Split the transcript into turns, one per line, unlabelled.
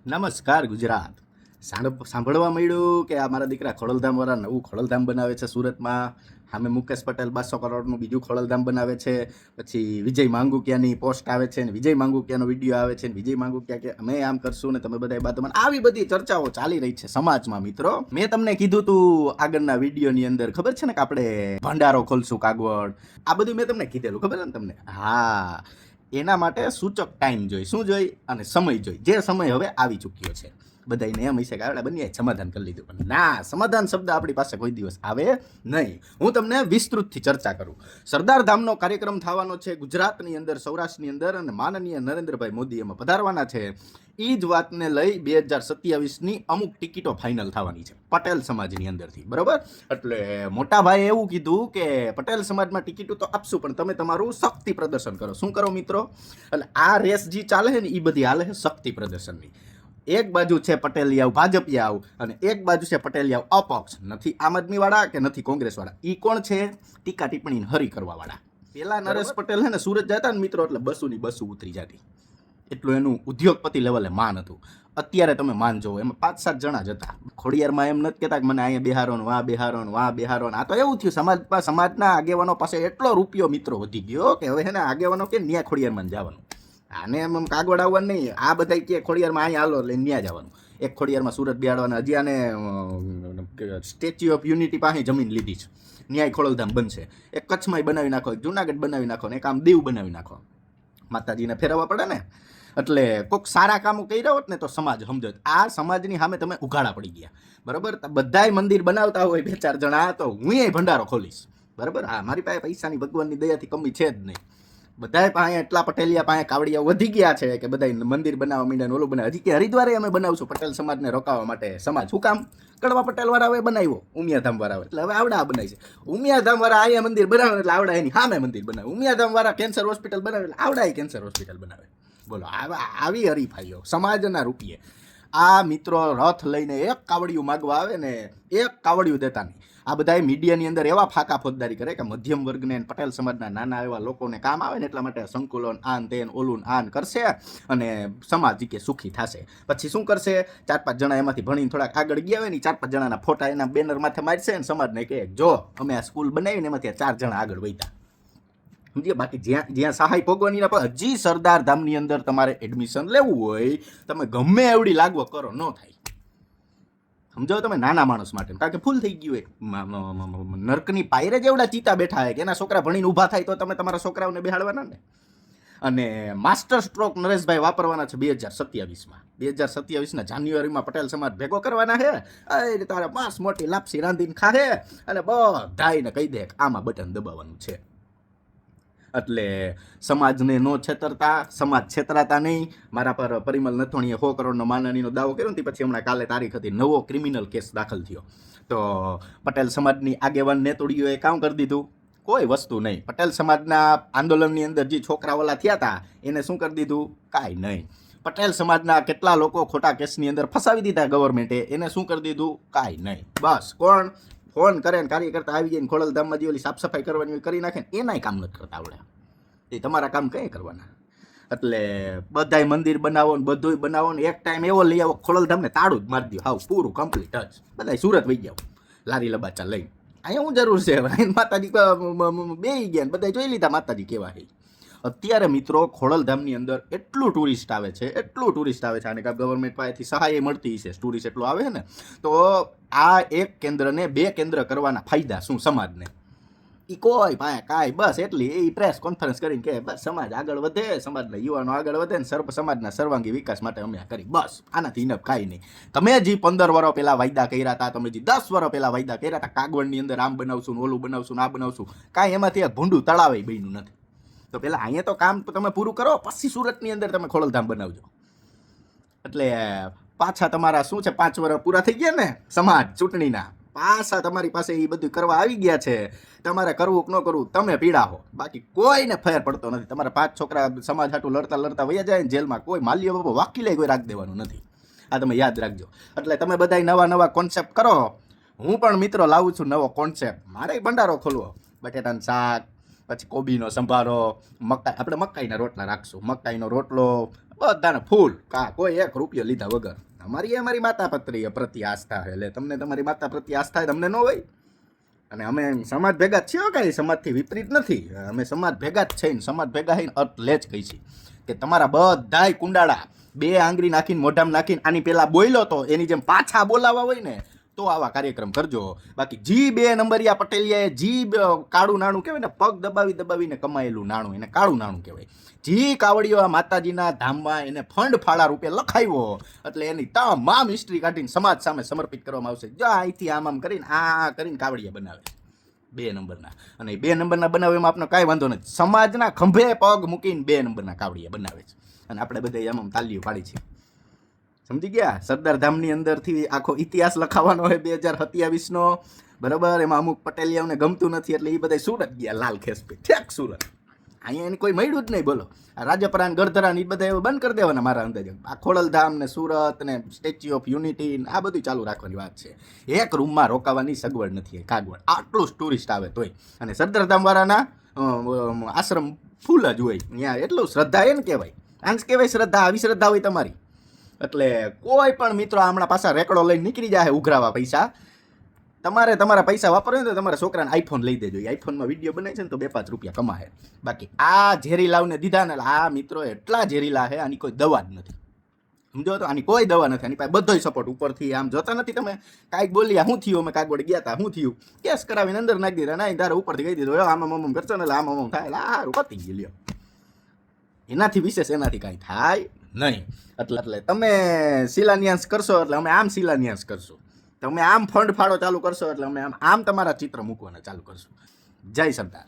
નમસ્કાર ગુજરાત. સાંભળવા મળ્યું કે આ મારા દીકરા ખોડલધામવાળા નવું ખોડલધામ બનાવે છે સુરતમાં. સામે મુકેશ પટેલ 200 કરોડનું બીજું ખોડલધામ બનાવે છે. પછી વિજય માંગુકિયાની પોસ્ટ આવે છે ને વિજય માંગુકિયાનો વિડીયો આવે છે ને વિજય માંગુકિયા કે અમે આમ કરશું ને તમે બધા બાદ મને આવી બધી ચર્ચાઓ ચાલી રહી છે સમાજમાં. મિત્રો, મેં તમને કીધું તું આગળના વિડીયોની અંદર, ખબર છે ને કે આપણે ભંડારો ખોલશું કાગવડ, આ બધું મેં તમને કીધેલું, ખબર ને તમને? હા, એના માટે સૂચક ટાઈમ જોઈ, શું જોઈ? અને સમય જોઈ. જે સમય હવે આવી ચૂક્યો છે. બધાને એમ હશે કે આપણે બંને સમાધાન કરી લીધું, પણ ના, સમાધાન શબ્દ આપણી પાસે કોઈ દિવસ આવે નહીં. હું તમને વિસ્તૃતથી ચર્ચા કરું. સરદાર ધામનો કાર્યક્રમ થવાનો છે ગુજરાતની અંદર, સૌરાષ્ટ્રની અંદર, અને માનનીય નરેન્દ્રભાઈ મોદી એમાં પધારવાના છે. એ જ વાતને લઈ 2027ની અમુક ટિકિટો ફાઇનલ થવાની છે પટેલ સમાજની અંદરથી, બરોબર? એટલે મોટા ભાઈએ એવું કીધું કે પટેલ સમાજમાં ટિકિટો તો આપશું, પણ તમે તમારું શક્તિ પ્રદર્શન કરો. શું કરો મિત્રો? એટલે આ રેસ જે ચાલે છે ને એ બધી હાલે છે શક્તિ પ્રદર્શનની. એક બાજુ છે પટેલિયાવ ભાજપિયાવ અને એક બાજુ છે પટેલિયાવ અપક્ષ, નથી આમ આદમી વાળા કે નથી કોંગ્રેસ વાળા. ઈ કોણ છે? ટીકા ટિપ્પણી હરી કરવા વાળા. પેલા નરેશ પટેલ હે ને સુરત જતા ને મિત્રો, એટલે બસુની બસુ ઉતરી જતી, એટલું એનું ઉદ્યોગપતિ લેવલે માન હતું. અત્યારે તમે માન જોવો, એમાં 5-7 જણા જ હતા. ખોડિયારમાં એમ નથી કહેતા કે મને અહીંયા બેહારો ને વાં બેહારો ને વાં બેહારો. આ તો એવું થયું, સમાજના આગેવાનો પાસે એટલો રૂપિયો મિત્રો વધી ગયો કે હવે હે ને આગેવાનો કે ન્યા ખોડિયારમાં જવાનું. આને એમ કાગવડ આવવાનું નહીં. આ બધા કે ખોડિયારમાં અહીંયા હાલો એટલે ન્યા જવાનું. એક ખોડિયારમાં સુરત બેહાડવાના. હજી આને સ્ટેચ્યુ ઓફ યુનિટી પાસે જમીન લીધી છે, ન્યાય ખોડલધામ બનશે. એક કચ્છમાં બનાવી નાખો, એક જુનાગઢ બનાવી નાખો ને એક આમ દીવ બનાવી નાખો. માતાજીને ફેરવવા પડે ને. એટલે કોઈક સારા કામો કર્યા હોત ને તો સમાજ સમજત. આ સમાજની સામે તમે ઉઘાડા પડી ગયા, બરાબર? બધાય મંદિર બનાવતા હોય 2-4 જણા, તો હું એ ભંડારો ખોલીશ, બરાબર? હા, મારી પાસે પૈસાની ભગવાનની દયાથી કમી છે જ નહીં. બધાય પાસે એટલા પટેલિયા પાસે કાવડિયા વધી ગયા છે કે બધા મંદિર બનાવવા માંડ્યા, ઓલું બનાવે. હજી કે હરિદ્વારે અમે બનાવશું પટેલ સમાજને રોકાવા માટે. સમાજ શું કામ? કડવા પટેલ વાળા હવે બનાવ્યો, ઉમિયાધામ વાળા એટલે હવે આવડા બનાવી છે. ઉમિયાધામ વાળા અહીંયા મંદિર બનાવે એટલે આવડા એની સામે મંદિર બનાવે. ઉમિયાધામ વાળા કેન્સર હોસ્પિટલ બનાવે એટલે આવડા કેન્સર હોસ્પિટલ બનાવે. બોલો, આવી હરીફાઈઓ સમાજના રૂપિયે. આ મિત્રો રથ લઈને એક કાવડિયું માગવા આવે ને એક કાવડિયું દેતા નહીં. આ બધા મીડિયાની અંદર એવા ફાકા ફોજદારી કરે કે મધ્યમ વર્ગને પટેલ સમાજના નાના એવા લોકોને કામ આવે ને એટલા માટે સંકુલન આન તેન ઓલુન આન કરશે અને સમાજ કે સુખી થશે. પછી શું કરશે? 4-5 જણા એમાંથી ભણીને થોડાક આગળ ગયા હોય ને 4-5 જણાના ફોટા એના બેનર માથે મારશે ને સમાજને કહે જો અમે આ સ્કૂલ બનાવીને એમાંથી 4 જણા આગળ વધ્યા. સમજીએ? બાકી જ્યાં સહાય ભોગવાની હજી સરદાર ધામની અંદર તમારે એડમિશન લેવું હોય, તમે ગમે એવડી લાગવો કરો, ન થાય. સમજાવો તમે નાના માણસ માટે, કારણ કે ફૂલ થઈ ગયું હોય. નર્કની પાયરે જ એવડા ચીતા બેઠા હોય કે એના છોકરા ભણીને ઊભા થાય તો તમે તમારા છોકરાઓને બેહાડવાના ને. અને માસ્ટર સ્ટ્રોક નરેશભાઈ વાપરવાના છે 2027માં. 2027ના જાન્યુઆરીમાં પટેલ સમાજ ભેગો કરવાના છે. એ તારે 5 મોટી લાપસી રાંધીને ખાહે અને બધાને કહી દે આમાં બટન દબાવવાનું છે. એટલે સમાજને નો છેતરતા, સમાજ છેતરાતા નહીં. મારા પર પરિમલ નથોણીએ 100 કરોડનો માનહાનિનો દાવો કર્યો ને પછી હમણાં કાલે તારીખ હતી, નવો ક્રિમિનલ કેસ દાખલ થયો. તો પટેલ સમાજની આગેવાન નેતોડીઓએ કામ કરી દીધું, કોઈ વસ્તુ નહીં. પટેલ સમાજના આંદોલનની અંદર જે છોકરાઓલા થયા હતા એને શું કરી દીધું? કાંઈ નહીં. પટેલ સમાજના કેટલા લોકો ખોટા કેસની અંદર ફસાવી દીધા ગવર્મેન્ટે, એને શું કરી દીધું? કાંઈ નહીં. બસ કોણ ફોન કરે ને કાર્યકર્તા આવી જાય ને ખોડલધામમાં જે ઓલી સાફ સફાઈ કરવાની કરી નાખે ને એનાય કામ નથી કરતા આવડે. એ તમારા કામ કઈ કરવાના? એટલે બધાય મંદિર બનાવો ને બધું બનાવો ને એક ટાઈમ એવો લઈ આવો ખોડલધામને તાળું જ મારી દો, હાવ પૂરું કમ્પ્લીટ જ. બધાય સુરત વહી જાવ લારી લબાચા લઈ. અહીંયા શું જરૂર છે? માતાજી બેહી ગયા ને બધા જોઈ લીધા માતાજી કેવા છે. અત્યારે મિત્રો ખોડલધામની અંદર એટલું ટુરિસ્ટ આવે છે, એટલું ટુરિસ્ટ આવે છે, અને ગવર્મેન્ટ પાસેથી સહાય મળતી છે, ટુરિસ્ટ એટલું આવે છે ને. તો આ એક કેન્દ્રને 2 કેન્દ્ર કરવાના ફાયદા શું સમાજને? એ કોઈ પાસે કાંઈ, બસ એટલી એ પ્રેસ કોન્ફરન્સ કરીને કે બસ સમાજ આગળ વધે, સમાજના યુવાનો આગળ વધે ને સમાજના સર્વાંગી વિકાસ માટે અમે આ કરી. બસ આનાથી ઇનફ કાંઈ નહીં. તમે જે 15 વર્ષ પહેલાં વાયદા કર્યા હતા, તમે જે 10 વર્ષ પહેલાં વાયદા કર્યા હતા કાગવડની અંદર આમ બનાવશું ને ઓલું બનાવશું ને આ બનાવશું, કાંઈ એમાંથી એક ભૂંડું તળાવે બન્યું નથી. તો પહેલાં અહીંયા તો કામ તમે પૂરું કરો, પછી સુરતની અંદર તમે ખોડલધામ બનાવજો. એટલે પાછા તમારા શું છે 5 વર્ષ પૂરા થઈ ગયા ને સમાજ ચૂંટણીના, પાછા તમારી પાસે એ બધું કરવા આવી ગયા છે. તમારે કરવું કે ન કરવું તમે પીડા હો, બાકી કોઈને ફેર પડતો નથી. તમારા 5 છોકરા સમાજ હાટું લડતા વયા જાય ને જેલમાં, કોઈ માલ્ય બાબો વાકીલે કોઈ રાખ દેવાનું નથી. આ તમે યાદ રાખજો. એટલે તમે બધા નવા કોન્સેપ્ટ કરો. હું પણ મિત્રો લાવું છું નવો કોન્સેપ્ટ. મારે ભંડારો ખોલવો, બટેટાનું શાક, પછી કોબીનો સંભારો, મકાઈ, આપણે મકાઈના રોટલા રાખશું. મકાઈનો રોટલો બધાને ફૂલ કોઈ 1 રૂપિયો લીધા વગર. અમારી માતા પ્રત્યે આસ્થા છે, એટલે તમને તમારી માતા પ્રત્યે આસ્થા તમને ન હોય. અને અમે સમાજ ભેગા જ છીએ, કાંઈ સમાજથી વિપરીત નથી. અમે સમાજ ભેગા જ છે ને સમાજ ભેગા થઈને અર્થ લે જ કહી છીએ કે તમારા બધાય કુંડાળા 2 આંગળી નાખીને મોઢામાં નાખીને આની પેલા બોલ્યો તો એની જેમ પાછા બોલાવા હોય ને તો આવા કાર્યક્રમ કરજો. બાકી જી 2 નંબરિયા પટેલિયાએ જી કાળું નાણું કહેવાય ને, પગ દબાવીને કમાયેલું નાણું, એને કાળું નાણું કહેવાય. જી કાવડીઓ માતાજીના ધામમાં એને ફંડ ફાળા રૂપે લખાવ્યો, એટલે એની તમામ હિસ્ટ્રી કાઢીને સમાજ સામે સમર્પિત કરવામાં આવશે. જો અહીંથી આમ કરીને આ કરીને કાવડિયા બનાવે 2 નંબરના. અને 2 નંબરના બનાવવામાં આપણને કાંઈ વાંધો નથી. સમાજના ખંભે પગ મૂકીને 2 નંબરના કાવડિયા બનાવે છે, અને આપણે બધા આમ તાલીઓ પાડી છે. સમજી ગયા? સરદાર ધામની અંદરથી આખો ઇતિહાસ લખાવાનો હોય 2027નો, બરાબર. એમાં અમુક પટેલિયાઓને ગમતું નથી એટલે એ બધા સુરત ગયા, લાલ ખેસપી ઠેક સુરત. અહીંયા એને કોઈ મળ્યું જ નહીં. બોલો, આ રાજપરાન ગરધરાન એ બધા એવું બંધ કરી દેવાના મારા અંદાજે. આ ખોડલધામ ને સુરત ને સ્ટેચ્યુ ઓફ યુનિટી આ બધું ચાલુ રાખવાની વાત છે. 1 રૂમમાં રોકાવાની સગવડ નથી કાગવડ, આટલું જ ટુરિસ્ટ આવે તોય. અને સરદાર ધામ વાળાના આશ્રમ ફૂલ જ હોય ત્યાં, એટલું શ્રદ્ધા એને કહેવાય. આંસ કહેવાય શ્રદ્ધા. આવી શ્રદ્ધા હોય તમારી એટલે કોઈ પણ મિત્રો હમણાં પાછા રેકડો લઈને નીકળી જાય ઉઘરાવા પૈસા. તમારે તમારા પૈસા વાપરવા તો તમારા છોકરાને આઈફોન લઈ દેજો. આઈફોનમાં વિડીયો બનાવે છે ને તો 2-5 રૂપિયા કમાશે. બાકી આ ઝેરીલાવને દીધા ને આ મિત્રો એટલા ઝેરીલા છે, આની કોઈ દવા જ નથી. સમજો તો? આની કોઈ દવા નથી. આની પાસે બધોય સપોર્ટ ઉપરથી. આમ જોતા નથી તમે? કાંઈક બોલ્યા શું થયું, અમે કાગવડ ગયા હતા શું થયું, કેસ કરાવીને અંદર નાખી દીધા. ના તારે ઉપરથી કહી દીધું આમ કરશો ને એટલે આમ થાય, એટલે સારું પતી ગયું લ્યો. એનાથી વિશેષ એનાથી કાંઈ થાય નહીં. એટલે તમે શિલાન્યાસ કરશો એટલે અમે આમ શિલાન્યાસ કરશું. તમે આમ ફંડ ફાળો ચાલુ કરશો એટલે અમે આમ તમારા ચિત્ર મૂકવાના ચાલુ કરશું. જય સરદાર.